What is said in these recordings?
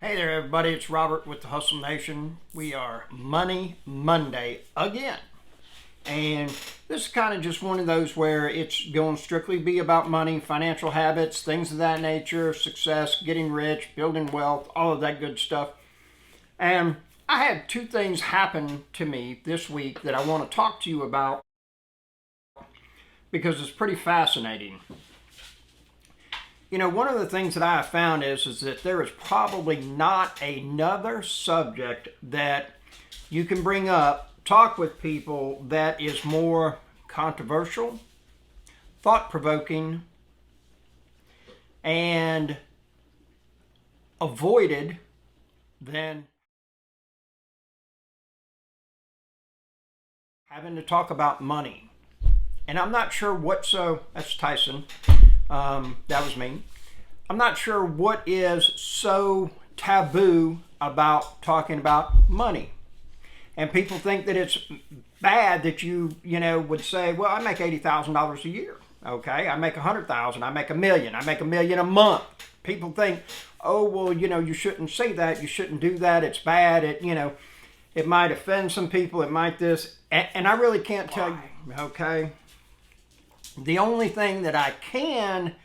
Hey there, everybody. It's Robert with the Hustle Nation. We are Money Monday again. And this is kind of just one of those where it's going to strictly be about money, financial habits, things of that nature, success, getting rich, building wealth, all of that good stuff. And I had two things happen to me this week that I want to talk to you about because it's pretty fascinating. You know, one of the things that I have found is that there is probably not another subject that you can bring up, talk with people that is more controversial, thought-provoking, and avoided than having to talk about money. And I'm not sure that's Tyson. That was me. I'm not sure what is so taboo about talking about money. And people think that it's bad that you would say, well, I make $80,000 a year. Okay, I make $100,000, I make $1 million, I make $1 million a month. People think, oh, well, you shouldn't say that, you shouldn't do that, it's bad, it might offend some people, it might this, and I really can't tell you, okay? The only thing that I can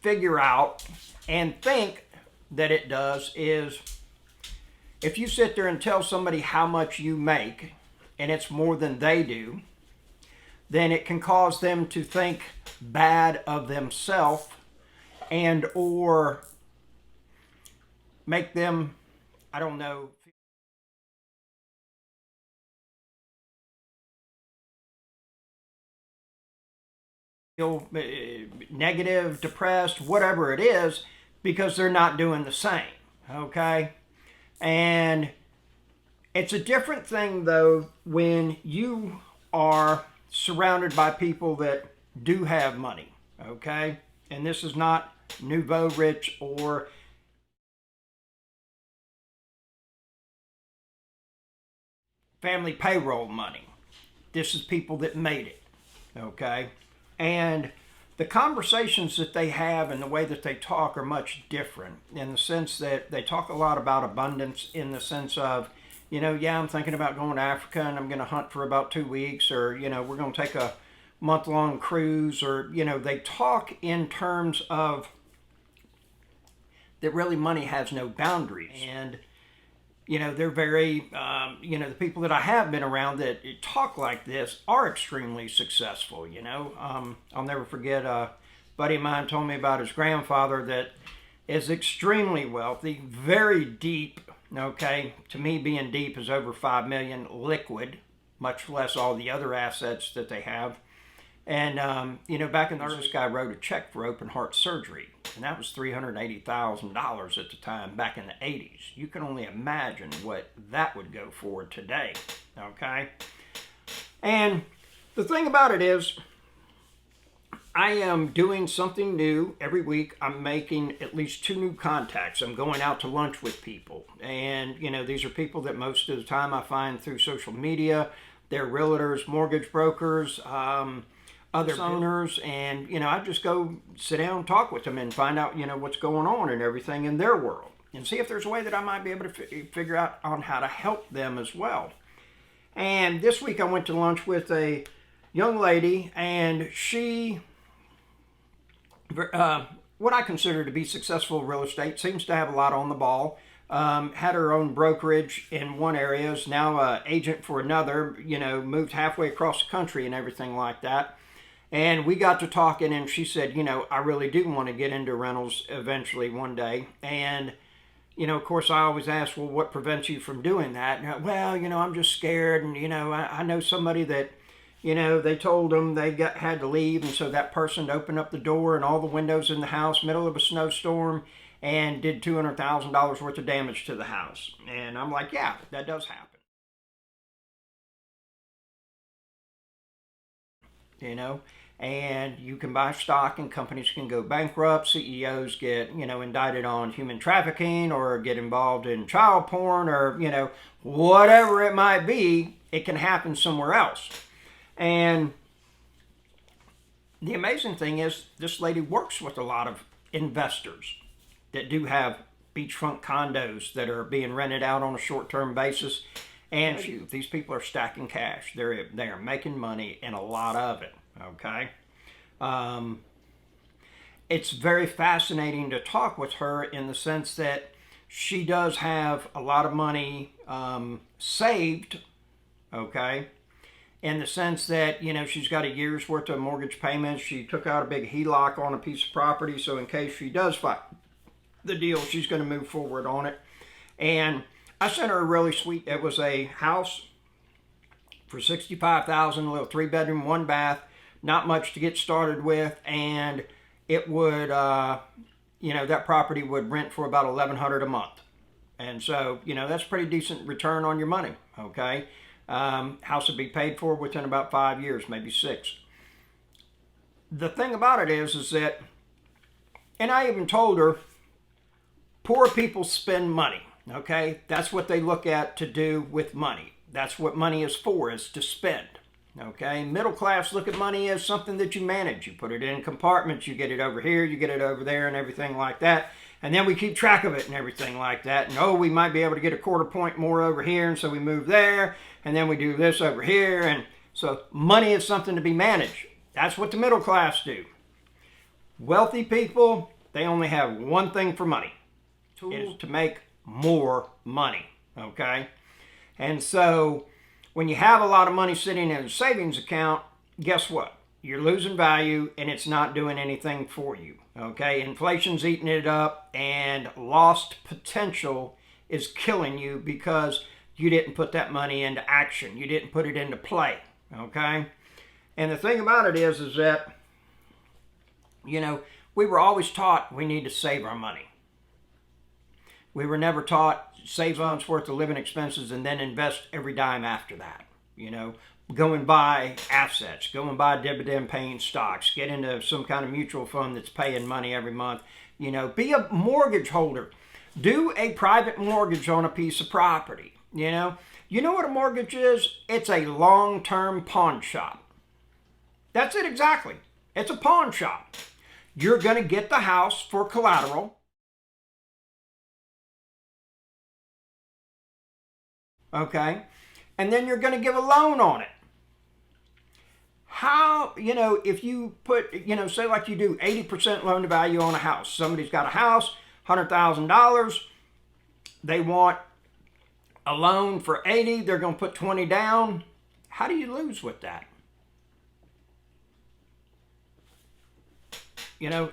figure out and think that it does is if you sit there and tell somebody how much you make and it's more than they do, then it can cause them to think bad of themselves and or make them, I don't know, feel negative, depressed, whatever it is, because they're not doing the same. Okay? And it's a different thing, though, when you are surrounded by people that do have money. Okay? And this is not nouveau rich or family payroll money. This is people that made it. Okay? And the conversations that they have and the way that they talk are much different in the sense that they talk a lot about abundance in the sense of, I'm thinking about going to Africa and I'm going to hunt for about 2 weeks, or, we're going to take a month-long cruise, or, they talk in terms of that really money has no boundaries. And they're very, the people that I have been around that talk like this are extremely successful, I'll never forget a buddy of mine told me about his grandfather that is extremely wealthy, very deep, okay? To me, being deep is over 5 million liquid, much less all the other assets that they have. And, back in the this guy wrote a check for open heart surgery, and that was $380,000 at the time, back in the 80s. You can only imagine what that would go for today, okay? And the thing about it is, I am doing something new every week. I'm making at least 2 new contacts. I'm going out to lunch with people. And, these are people that most of the time I find through social media. They're realtors, mortgage brokers, other owners, and I just go sit down and talk with them and find out what's going on and everything in their world, and see if there's a way that I might be able to figure out on how to help them as well. And this week I went to lunch with a young lady, and she what I consider to be successful real estate, seems to have a lot on the ball. Had her own brokerage in one area, is now an agent for another, moved halfway across the country and everything like that. And we got to talking, and she said, I really do want to get into rentals eventually one day. And, of course, I always ask, well, what prevents you from doing that? And, well, I'm just scared. And, I know somebody that, they told them they had to leave. And so that person opened up the door and all the windows in the house, middle of a snowstorm, and did $200,000 worth of damage to the house. And I'm like, yeah, that does happen. And you can buy stock and companies can go bankrupt. CEOs get, indicted on human trafficking or get involved in child porn or, whatever it might be, it can happen somewhere else. And the amazing thing is this lady works with a lot of investors that do have beachfront condos that are being rented out on a short-term basis. And shoot, these people are stacking cash. They are making money, and a lot of it, okay? It's very fascinating to talk with her in the sense that she does have a lot of money saved, okay? In the sense that, you know, she's got a year's worth of mortgage payments. She took out a big HELOC on a piece of property, so in case she does fight the deal, she's going to move forward on it. And I sent her a really sweet, it was a house for $65,000, a little 3-bedroom, 1-bath, not much to get started with, and it would, you know, that property would rent for about $1,100 a month. And so, you know, that's pretty decent return on your money, okay? House would be paid for within about 5 years, maybe 6. The thing about it is that, and I even told her, poor people spend money, okay? That's what they look at to do with money. That's what money is for, is to spend, okay? Middle class look at money as something that you manage. You put it in compartments, you get it over here, you get it over there, and everything like that. And then we keep track of it and everything like that. And oh, we might be able to get a quarter point more over here, and so we move there, and then we do this over here. And so money is something to be managed. That's what the middle class do. Wealthy people, they only have one thing for money. Is to make more money, okay? And so when you have a lot of money sitting in a savings account, guess what? You're losing value, and it's not doing anything for you, okay? Inflation's eating it up, and lost potential is killing you because you didn't put that money into action. You didn't put it into play, okay? And the thing about it is that, you know, we were always taught we need to save our money. We were never taught save months worth of living expenses and then invest every dime after that. You know, go and buy assets, go and buy dividend paying stocks, get into some kind of mutual fund that's paying money every month. You know, be a mortgage holder. Do a private mortgage on a piece of property. You know what a mortgage is? It's a long-term pawn shop. That's it exactly. It's a pawn shop. You're going to get the house for collateral. Okay, and then you're going to give a loan on it. How, you know, if you put, you know, say like you do 80% loan to value on a house. Somebody's got a house, $100,000. They want a loan for 80. They're going to put 20 down. How do you lose with that? You know,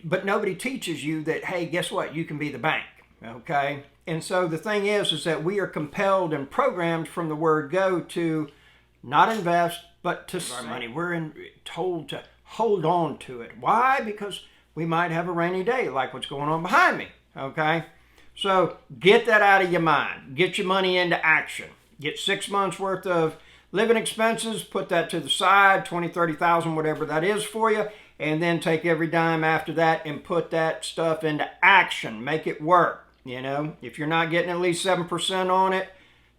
but nobody teaches you that, hey, guess what? You can be the bank, okay? And so the thing is that we are compelled and programmed from the word go to not invest, but to save our money. We're told to hold on to it. Why? Because we might have a rainy day, like what's going on behind me, okay? So get that out of your mind. Get your money into action. Get 6 months worth of living expenses, put that to the side, 20, 30,000, whatever that is for you, and then take every dime after that and put that stuff into action. Make it work. You know, if you're not getting at least 7% on it,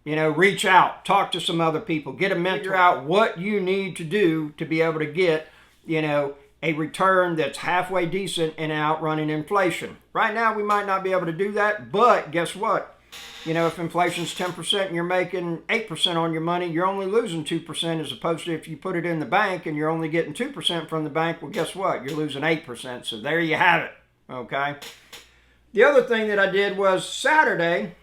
you know, reach out, talk to some other people, get a mentor, figure out what you need to do to be able to get, you know, a return that's halfway decent and outrunning inflation. Right now, we might not be able to do that, but guess what? You know, if inflation's 10% and you're making 8% on your money, you're only losing 2% as opposed to if you put it in the bank and you're only getting 2% from the bank, well, guess what? You're losing 8%. So there you have it, okay? The other thing that I did was Saturday,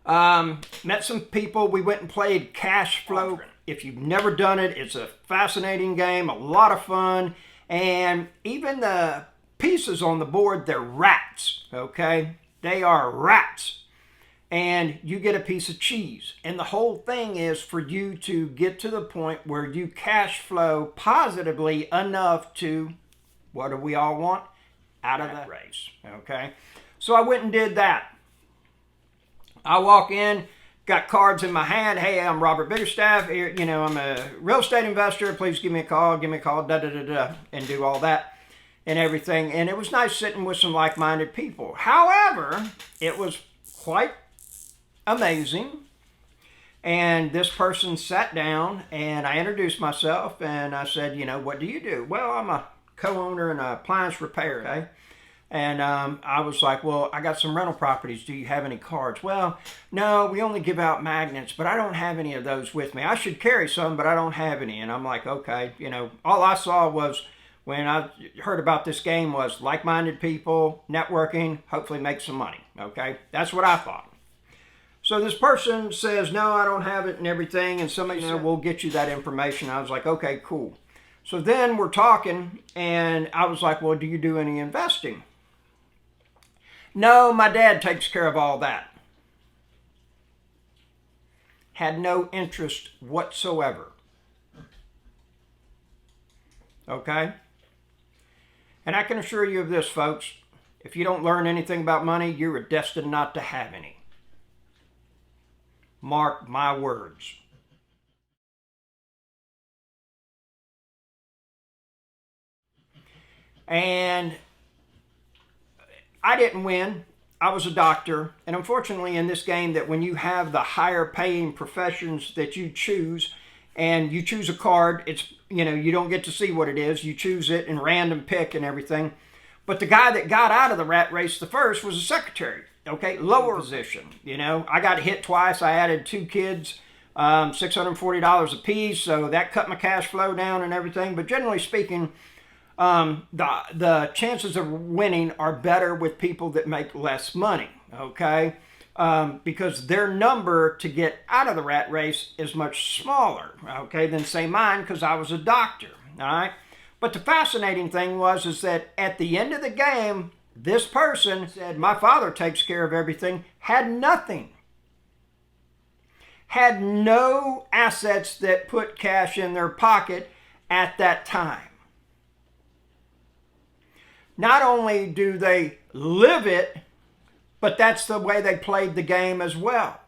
met some people. We went and played Cash Flow. If you've never done it, it's a fascinating game, a lot of fun. And even the pieces on the board, they're rats, okay? They are rats. And you get a piece of cheese. And the whole thing is for you to get to the point where you cash flow positively enough to, what do we all want? Out of the race, okay? So I went and did that. I walk in, got cards in my hand. Hey, I'm Robert Biggerstaff. Here, you know, I'm a real estate investor. Please give me a call, da-da-da-da, and do all that and everything. And it was nice sitting with some like-minded people. However, it was quite amazing. And this person sat down, and I introduced myself, and I said, you know, what do you do? Well, I'm a co-owner in appliance repair, okay? And I was like, well, I got some rental properties. Do you have any cards? Well, no, we only give out magnets, but I don't have any of those with me. I should carry some, but I don't have any. And I'm like, okay, all I saw was when I heard about this game was like-minded people, networking, hopefully make some money, okay? That's what I thought. So this person says, no, I don't have it and everything, and somebody said, we'll get you that information. I was like, okay, cool. So then we're talking, and I was like, well, do you do any investing? No, my dad takes care of all that. Had no interest whatsoever. Okay? And I can assure you of this, folks. If you don't learn anything about money, you are destined not to have any. Mark my words. And I didn't win. I was a doctor. And unfortunately in this game, that when you have the higher paying professions that you choose, and you choose a card, it's, you don't get to see what it is. You choose it in random pick and everything. But the guy that got out of the rat race the first was a secretary. Okay, lower position. I got hit twice. I added 2 kids, $640 a piece. So that cut my cash flow down and everything. But generally speaking, the chances of winning are better with people that make less money, okay? Because their number to get out of the rat race is much smaller, okay, than say mine, because I was a doctor, all right? But the fascinating thing is that at the end of the game, this person said, my father takes care of everything, had nothing. Had no assets that put cash in their pocket at that time. Not only do they live it, but that's the way they played the game as well.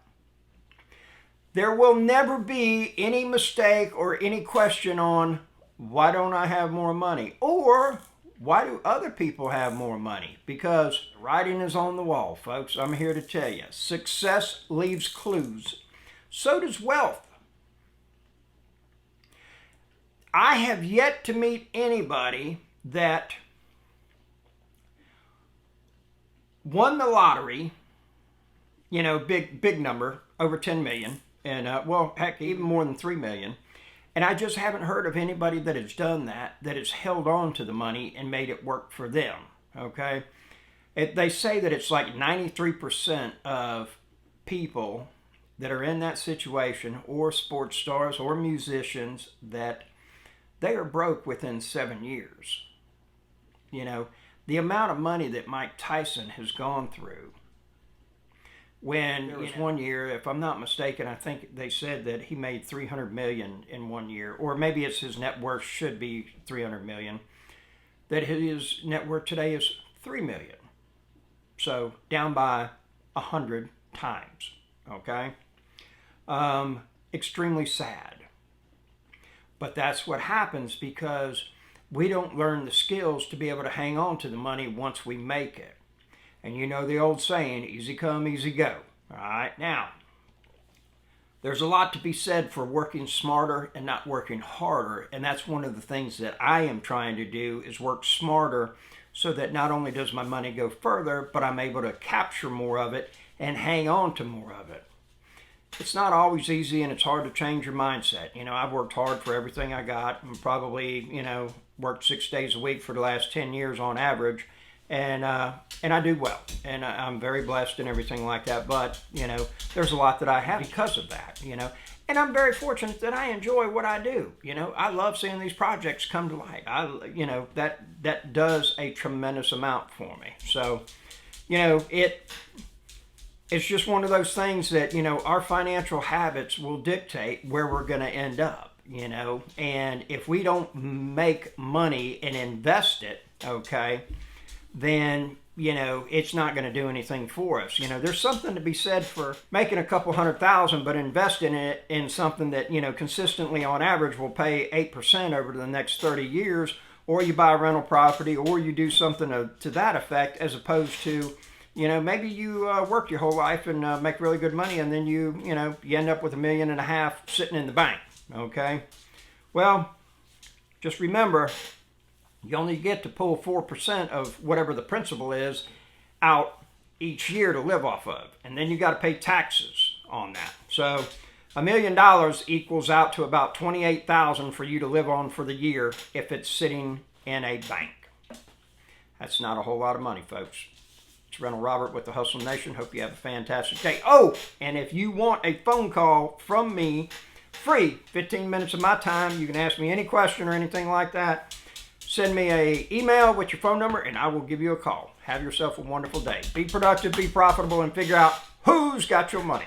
There will never be any mistake or any question on, why don't I have more money? Or, why do other people have more money? Because writing is on the wall, folks. I'm here to tell you. Success leaves clues. So does wealth. I have yet to meet anybody that won the lottery, big number, over 10 million, and heck, even more than 3 million. And I just haven't heard of anybody that has done that has held on to the money and made it work for them, okay? They say that it's like 93% of people that are in that situation, or sports stars or musicians, that they are broke within 7 years. The amount of money that Mike Tyson has gone through. When there was 1 year, if I'm not mistaken, I think they said that he made $300 million in 1 year, or maybe it's his net worth should be $300 million, that his net worth today is $3 million. So down by 100 times, okay? Extremely sad. But that's what happens because we don't learn the skills to be able to hang on to the money once we make it. And you know the old saying, easy come, easy go. All right, now, there's a lot to be said for working smarter and not working harder. And that's one of the things that I am trying to do, is work smarter so that not only does my money go further, but I'm able to capture more of it and hang on to more of it. It's not always easy, and it's hard to change your mindset. I've worked hard for everything I got, and probably, worked 6 days a week for the last 10 years on average, and I do well, and I'm very blessed and everything like that. But there's a lot that I have because of that. And I'm very fortunate that I enjoy what I do. I love seeing these projects come to light. That does a tremendous amount for me. So, it's just one of those things that, our financial habits will dictate where we're going to end up, and if we don't make money and invest it, okay, then, it's not going to do anything for us. There's something to be said for making a couple $100,000, but investing it in something that, consistently on average will pay 8% over the next 30 years, or you buy a rental property, or you do something to that effect, as opposed to, maybe you work your whole life and make really good money, and then you end up with $1.5 million sitting in the bank, okay? Well, just remember, You only get to pull 4% of whatever the principal is out each year to live off of. And then you got to pay taxes on that. So $1 million equals out to about $28,000 for you to live on for the year if it's sitting in a bank. That's not a whole lot of money, folks. It's Rental Robert with the Hustle Nation. Hope you have a fantastic day. Oh, and if you want a phone call from me, free, 15 minutes of my time, you can ask me any question or anything like that. Send me an email with your phone number and I will give you a call. Have yourself a wonderful day. Be productive, be profitable, and figure out who's got your money.